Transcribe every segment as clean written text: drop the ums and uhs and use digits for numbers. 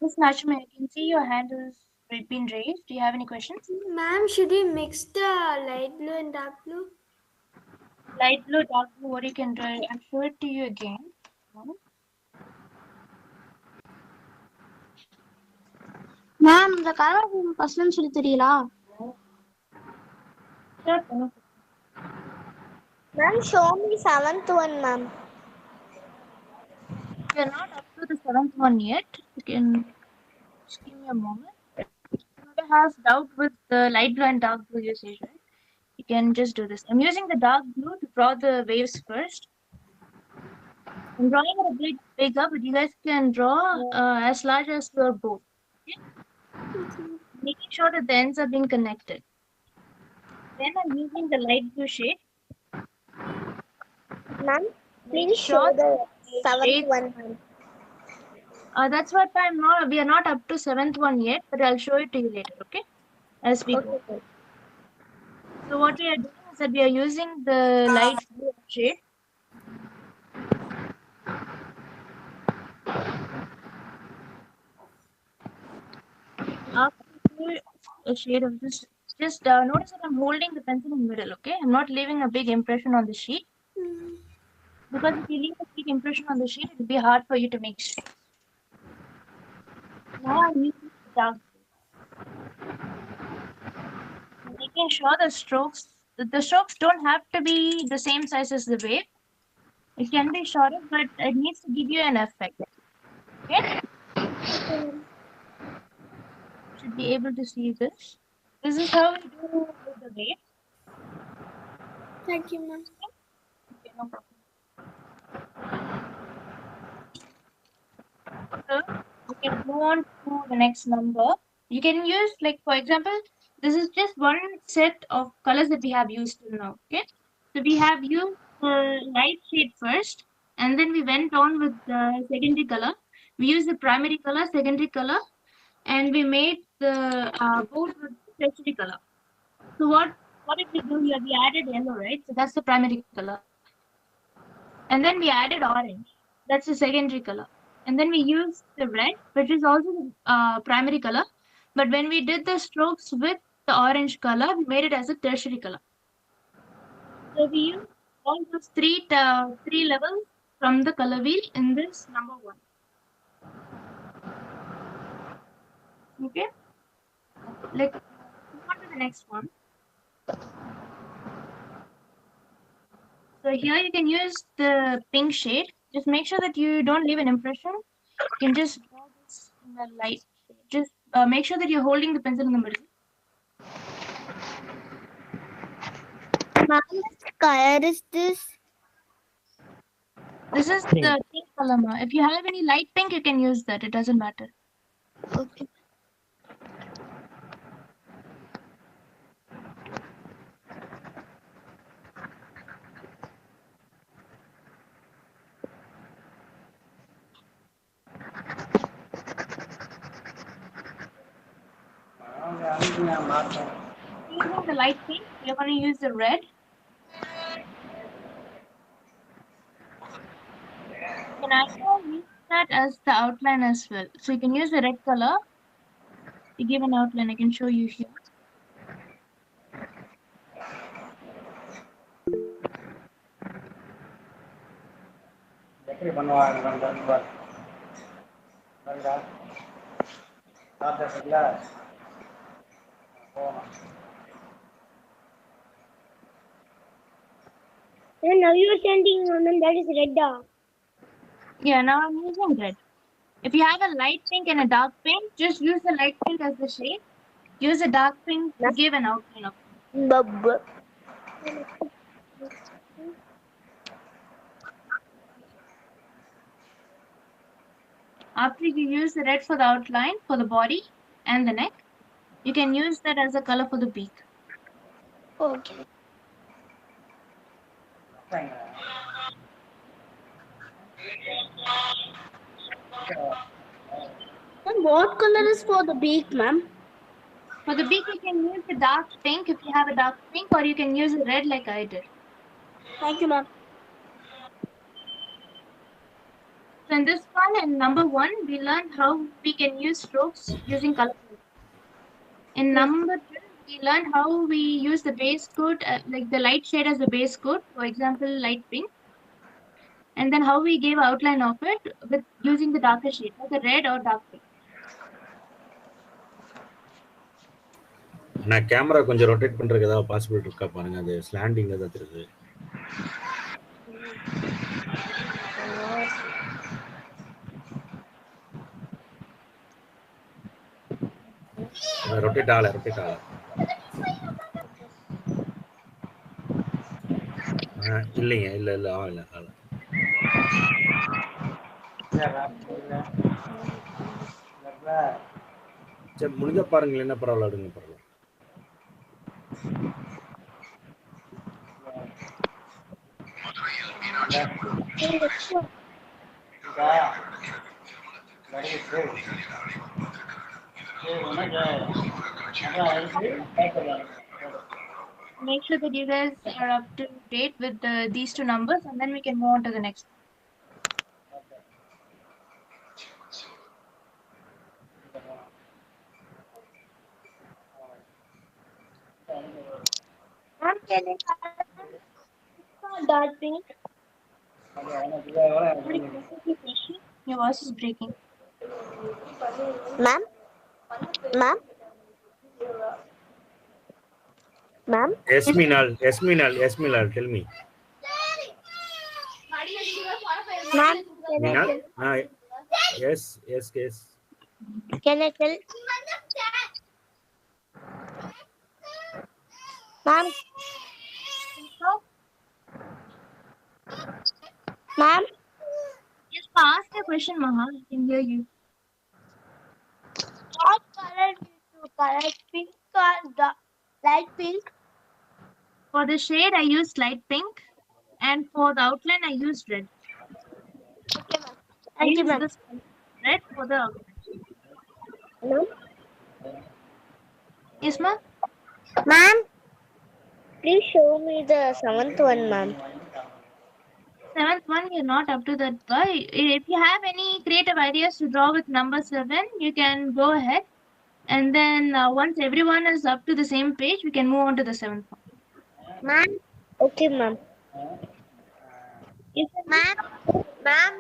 Miss Nachma, I can see your hand has been raised. Do you have any questions? Ma'am, should we mix the light blue and dark blue? Light blue, dark blue, what you can do, I'll show it to you again. Ma'am இந்த colour first time சொல்லி தெரியலா? Sure. Ma'am, show me 7th one, ma'am. You're not up to the 7th one yet. You can just give me a moment. You have doubt with the light blue and dark blue usage, right? You can just do this. I'm using the dark blue to draw the waves first. I'm drawing it a bit bigger, but you guys can draw as large as your boat. Okay? Making sure that the ends are being connected. Then I'm using the light blue shade. Ma'am, please show the 7th one, ma'am. That's what we are not up to 7th one yet, but I'll show it to you later, okay? As we go. Okay. So what we are doing is that we are using the light blue shade. After a shade of this, just notice that I'm holding the pencil in the middle, okay? I'm not leaving a big impression on the sheet. Because if you leave a big impression on the sheet, it will be hard for you to make strokes. Now I'm using the dark blue. Making sure the strokes don't have to be the same size as the wave. It can be shorter, but it needs to give you an effect. Okay? Should be able to see this. This is how we do with the waves. Thank you, ma'am. Okay, no problem. So you can go on to the next number. You can use, like, for example, this is just one set of colors that we have used till now. Okay, so we have used the light shade first, and then we went on with the secondary color. We used the primary color, secondary color, and we made the board with tertiary color. So what did we do here? We added yellow, right? So that's the primary color. And then we added orange. That's the secondary color. And then we used the red, which is also the primary color. But when we did the strokes with the orange color, we made it as a tertiary color. So we used all those three levels from the color wheel in this number 1. Okay? Let's move on to the next one. So here you can use the pink shade. Just make sure that you don't leave an impression. You can just draw this in the light shade. Just make sure that you're holding the pencil in the middle. Ma'am, what color is this? This is the pink color. If you have any light pink, you can use that. It doesn't matter. Okay. Using the light pink, you're going to use the red. You can also use that as the outline as well. So you can use the red color to give an outline. I can show you here. And now you're sending that is red dog. Yeah, now I'm using red. If you have a light pink and a dark pink, just use the light pink as the shade. Use a dark pink to give an outline of it. After you use the red for the outline for the body and the neck, you can use that as a color for the beak. Okay. And what color is for the beak, ma'am? For the beak, you can use the dark pink if you have a dark pink, or you can use the red like I did. Thank you, ma'am. So in this one, in number 1, we learned how we can use strokes using color. In number 2, we learned how we use the base coat, like the light shade as the base coat, for example, light pink. And then how we gave outline of it with using the darker shade, like the red or dark pink. நான் camera கொஞ்சம் rotate பண்றதுக்கு ஏதாவது possibility இருக்கா பாருங்க. அது ஸ்லாண்டிங்ல தான் தெரியுது. Rotate ஆகல. இல்லைங்க, இல்ல ஆகல. சரி, முடிஞ்ச பாருங்களேன், என்ன பரவாயில்ல, அடுங்க பரவாயில்ல. Make sure that you guys are up to date with these two numbers, and then we can move on to the next. Dark pink. Your voice is breaking. Ma'am? Yasminal, tell me. Ma'am, Minal? Yes. can I tell? Ma'am? Ma'am? Just ask the question, Maha. I can hear you. What color did you color? Pink or light pink? For the shade, I used light pink, and for the outline, I used red. Okay, ma'am. I used this red for the outline. No? Yes, ma'am? Ma'am? Please show me the 7th one, ma'am. 7th one, you're not up to that. If you have any creative ideas to draw with number 7, you can go ahead. And then once everyone is up to the same page, we can move on to the 7th one. Ma'am? Okay, ma'am. Yes, Ma'am?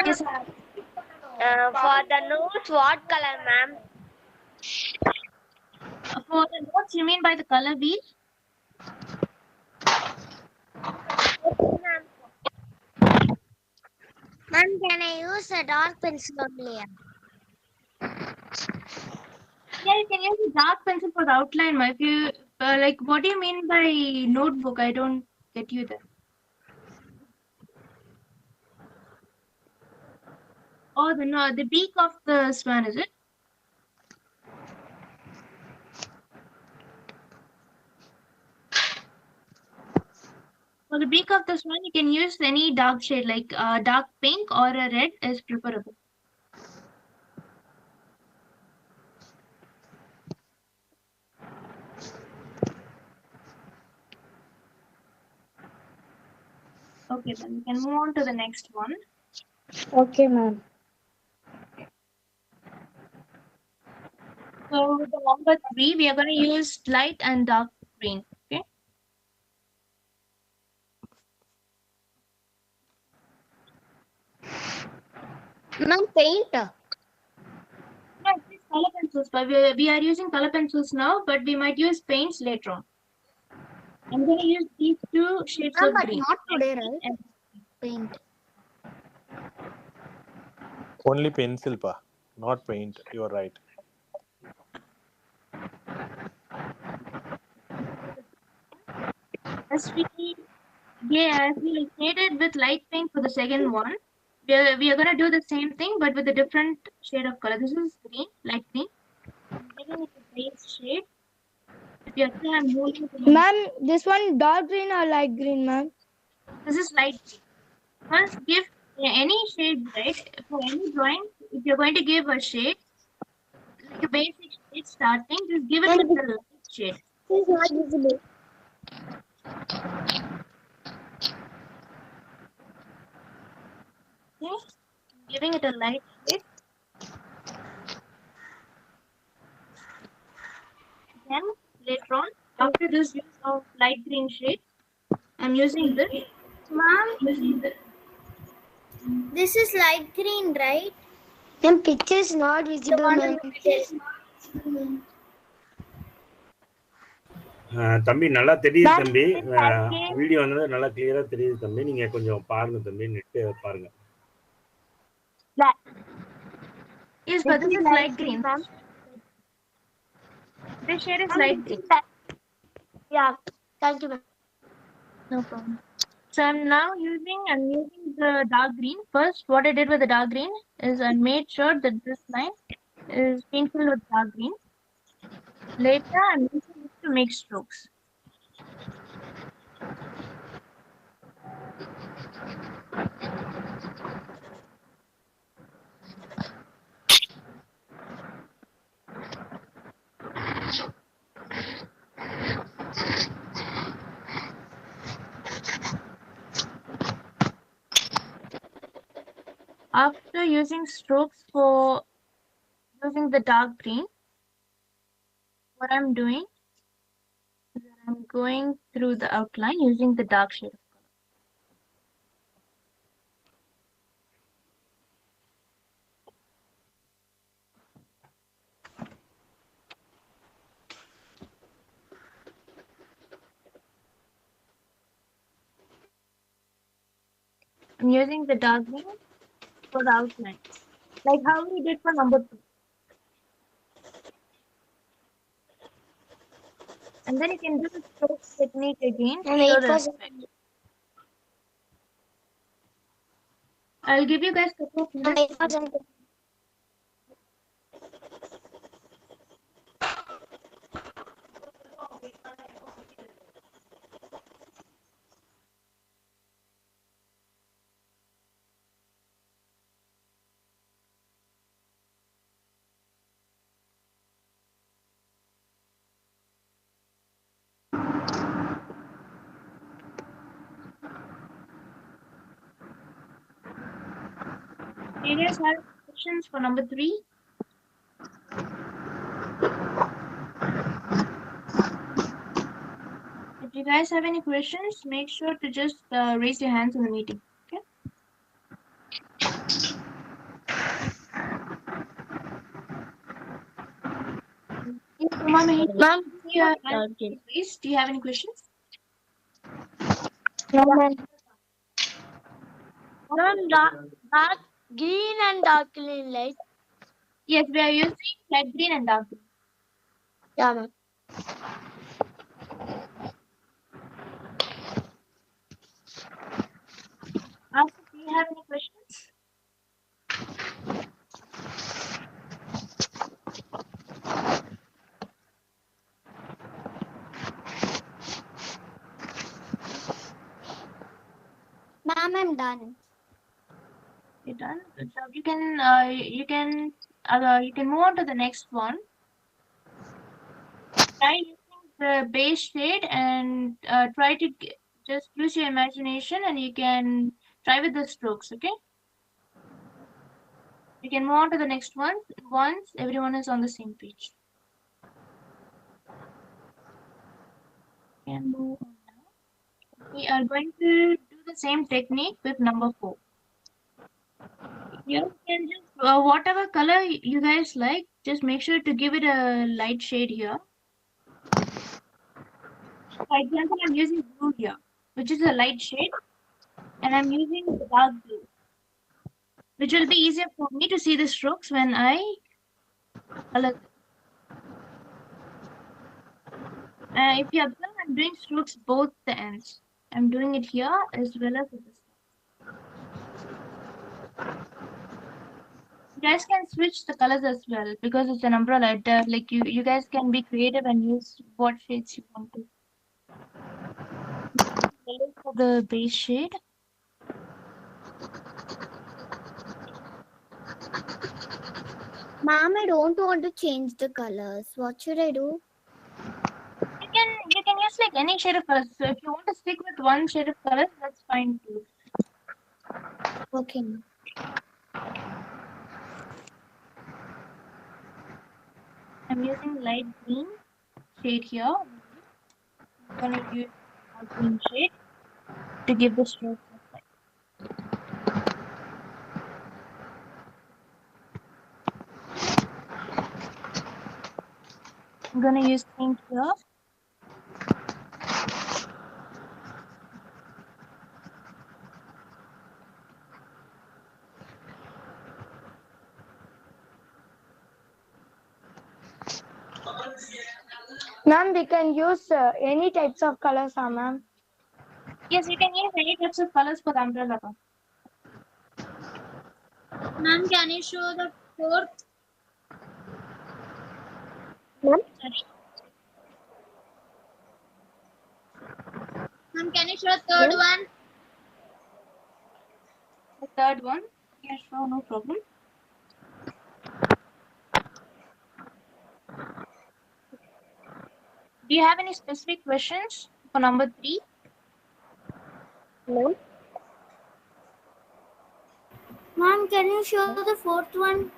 yes, For the notes, what color, ma'am? for the notes, you mean by the color wheel? Ma'am, can I use a dark pencil only? Yeah, you can use a dark pencil for the outline. If you like, what do you mean by notebook? I don't get you there. Oh, the beak of the swan, is it? For the beak of the swan, you can use any dark shade, like dark pink or a red is preferable. Okay, then we can move on to the next one. Okay, ma'am. So with the number 3, we are going to use light and dark green. Okay. Ma'am, paint. No, it's color pencils, but we are using color pencils now, but we might use paints later on. I'm going to use these 2 shades Ma'am, of but green. not today, right? Paint. Only pencil, pa, not paint. You are right. As we shaded with light pink for the second one, we are going to do the same thing, but with a different shade of color. This is green, light green. Again, it's a base shade. If you have Ma'am, this one dark green or light green, ma'am? this is light green. Once give any shade, right? For any drawing, if you're going to give a shade, like a basic shade starting, just give it with the light shade. It's not visible. Okay? giving it a light shade. Then later on, after this use of light green shade, I'm using this. Mom, this is light green, right? Ma'am, picture is not visible, ma'am. தம்பி நல்லா தெரியுது That தம்பி. is light green. Video வந்து நல்லா கிளியரா தெரியுது தம்பி. நீங்க கொஞ்சம் பாருங்க தம்பி, நெட் பாருங்க. Yes, but this is light green. This shade is light green. Yeah, thank you, ma'am. No problem. So I'm using the dark green. First, what I did with the dark green is I made sure that this line is being filled with dark green. Later, I'm using it to make strokes. After using strokes for using the dark green, what I'm doing is that I'm going through the outline using the dark shade of color. I'm using the dark green for the outline, like how we did for number 2. And then you can do the strokes technique again to And show 8 the was effect. I'll give you guys a couple of minutes. 8%. Do you guys have questions for number 3? If you guys have any questions, make sure to just raise your hands in the meeting. Okay. Ma'am, please, do you have any questions? Ma'am, dark green and dark green light. Yes, we are using light green and dark green. Yeah, ma'am. Ask if you have any questions. Ma'am, I'm done. You're done. Good job. You can move on to the next one. Try using the base shade and try to just use your imagination, and you can try with the strokes. Okay. You can move on to the next one once everyone is on the same page. Can move on now. We are going to do the same technique with number 4. You can just whatever color you guys like, just make sure to give it a light shade here. For example, I'm using blue here, which is a light shade, and I'm using the dark blue, which will be easier for me to see the strokes when I color them. If you observe, I'm doing strokes both the ends. I'm doing it here as well as at the start. You guys can switch the colors as well because it's an umbrella. Like you guys can be creative and use what shades you want to. Yellow for the base shade. Ma'am, I don't want to change the colors. What should I do? You can use like any shade of colors. So if you want to stick with one shade of colors, that's fine too. Okay. I'm using light green shade here. I'm gonna use dark green shade to give the strokes effect. I'm gonna use pink here. Ma'am, we can use any types of colors, ma'am. Yes, you can use any types of colors for the umbrella. Ma'am, can you show the fourth? Ma'am? Sorry. Ma'am, can you show the third one? The third one. Yeah, sure, no problem. Do you have any specific questions for number 3? Ma'am? Ma'am, can you show the fourth one?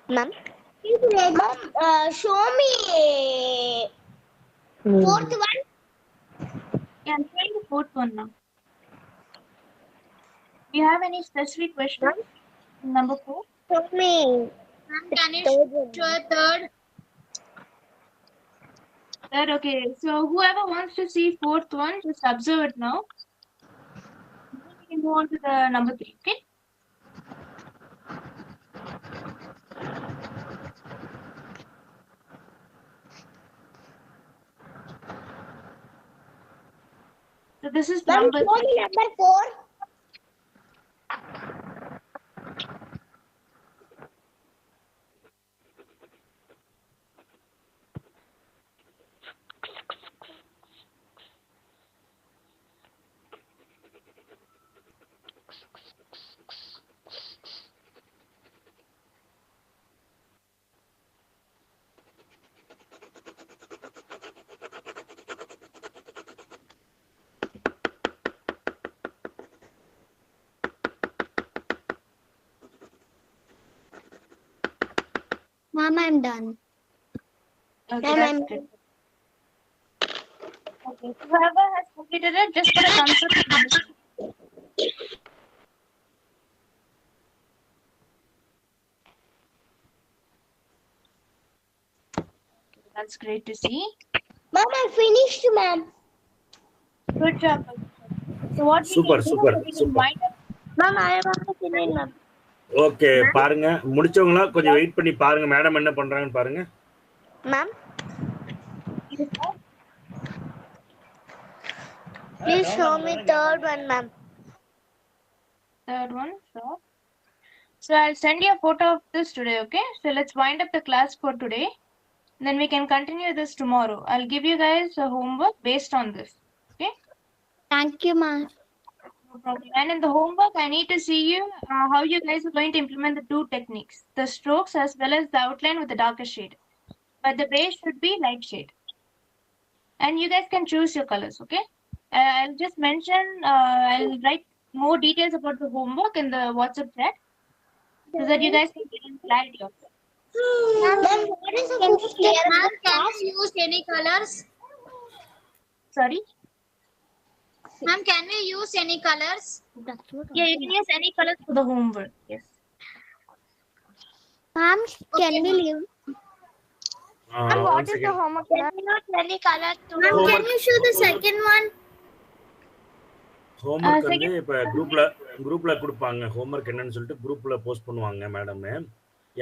Ma'am? Ma'am, show me fourth one. Yeah, I'm showing the fourth one now. Do you have any specific questions? Number 4? Show me. Ma'am, can you Third one. show the third? Third, okay. So whoever wants to see fourth one, just observe it now. Then we can move on to the number 3, okay? So this is Ma'am, number show 3. me number 4. Ma'am, I'm done. Okay, that's good. Okay, so whoever has completed it, just put a thumbs up. That's great to see. Ma'am, I finished, ma'am. Good job. So what we Super, can do super, is we can super. wind up. Ma'am, I am also finished, ma'am. Okay பாருங்க, முடிச்சவங்களா கொஞ்சம் wait பண்ணி பாருங்க madam என்ன பண்றாங்கன்னு பாருங்க. Ma'am? Yes, sir. Please show me third one, ma'am. Third one, sure. So I'll send you a photo of this today, okay? So let's wind up the class for today. Then we can continue this tomorrow. I'll give you guys a homework based on this, okay? Thank you, ma'am. No problem. And in the homework, I need to see you how you guys are going to implement the 2 techniques, the strokes as well as the outline with the darker shade. But the base should be light shade. And you guys can choose your colors, okay? I'll just mention, I'll write more details about the homework in the WhatsApp chat so that you guys can get clarity of it. Ma'am, what is the fifth year? Ma'am, can you use any colors? Sorry? Ma'am, can we use any colors? Yeah, you can use any colors for the homework. Yes. Ma'am, can we leave? Ma'am, One what is the second. homework? Can we use any color to Ma'am, can Homework. you show the second one? Homework வந்து இப்போ குரூப்ல கொடுப்பாங்க. Homework என்னன்னு சொல்லிட்டு குரூப்ல post பண்ணுவாங்க madam.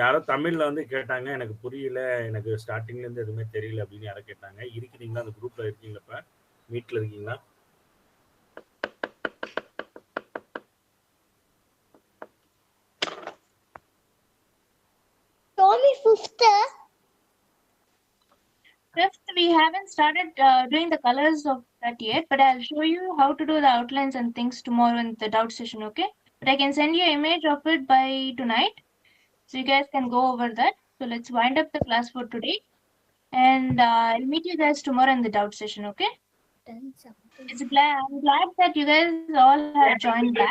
யாரோ தமிழ்ல வந்து கேட்டாங்க, எனக்கு புரியல, எனக்கு ஸ்டார்டிங்ல இருந்து எதுவுமே தெரியல அப்படின்னு யாரோ கேட்டாங்க. இருக்கிறீங்களா அந்த குரூப்ல இருக்கீங்களா? இப்ப மீட்ல இருக்கீங்களா? show me fifth? Fifth, we haven't started doing the colors of that yet, but I'll show you how to do the outlines and things tomorrow in the doubt session, okay? But I can send you an image of it by tonight, so you guys can go over that. So let's wind up the class for today, and I'll meet you guys tomorrow in the doubt session, okay? I'm glad that you guys all have joined back.